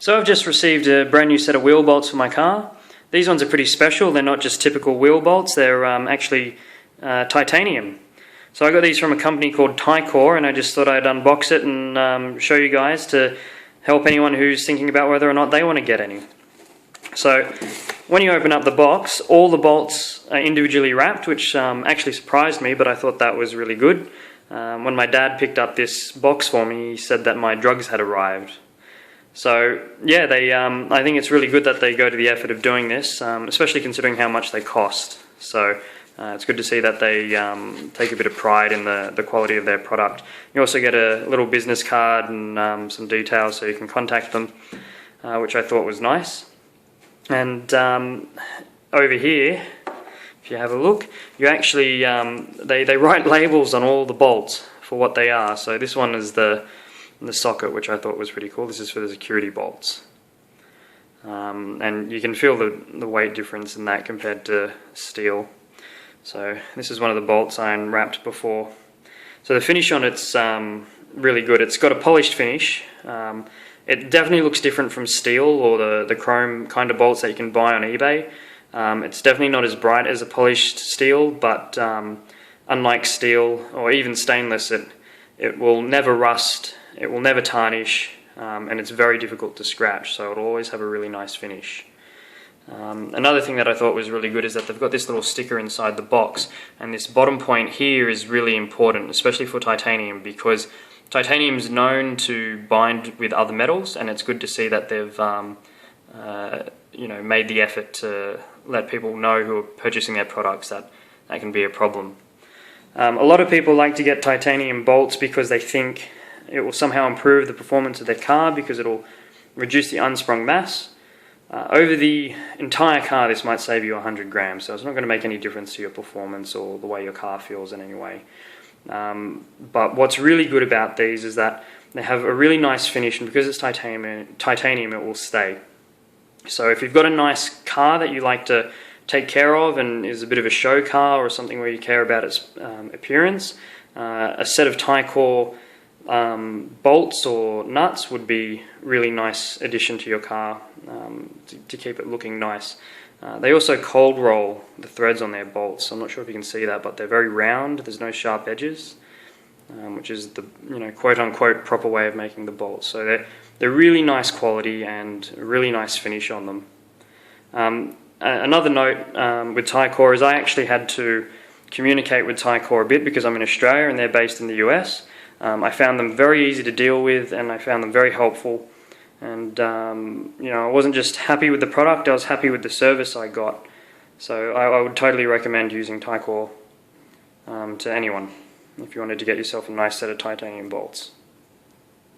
So I've just received a brand new set of wheel bolts for my car. These ones are pretty special. They're not just typical wheel bolts, they're actually titanium. So I got these from a company called TiKore, and I just thought I'd unbox it and show you guys to help anyone who's thinking about whether or not they want to get any. So when you open up the box, all the bolts are individually wrapped, which actually surprised me, but I thought that was really good. When my dad picked up this box for me, he said that my drugs had arrived. So yeah, I think it's really good that they go to the effort of doing this, especially considering how much they cost. So it's good to see that they take a bit of pride in the quality of their product. You also get a little business card and some details so you can contact them, which I thought was nice. And over here, if you have a look, you actually they write labels on all the bolts for what they are. So this one is the socket, which I thought was pretty cool. This is for the security bolts, and you can feel the weight difference in that compared to steel. So this is one of the bolts I unwrapped before. So the finish on it's really good. It's got a polished finish. It definitely looks different from steel or the chrome kind of bolts that you can buy on eBay. It's definitely not as bright as a polished steel, but unlike steel or even stainless, it will never rust, it will never tarnish, and it's very difficult to scratch, so it'll always have a really nice finish. Another thing that I thought was really good is that they've got this little sticker inside the box, and this bottom point here is really important, especially for titanium, because titanium is known to bind with other metals, and it's good to see that they've made the effort to let people know who are purchasing their products that can be a problem. A lot of people like to get titanium bolts because they think it will somehow improve the performance of their car because it will reduce the unsprung mass. Over the entire car, this might save you 100 grams, so it's not going to make any difference to your performance or the way your car feels in any way. But what's really good about these is that they have a really nice finish, and because it's titanium, it will stay. So if you've got a nice car that you like to take care of and is a bit of a show car or something where you care about its appearance, a set of TiKore bolts or nuts would be really nice addition to your car to keep it looking nice. They also cold roll the threads on their bolts. I'm not sure if you can see that, but they're very round. There's no sharp edges, which is the quote-unquote proper way of making the bolts. So they're really nice quality and a really nice finish on them. Another note with TiKore is I actually had to communicate with TiKore a bit because I'm in Australia and they're based in the US. I found them very easy to deal with, and I found them very helpful. And I wasn't just happy with the product, I was happy with the service I got. So I would totally recommend using TiKore to anyone if you wanted to get yourself a nice set of titanium bolts.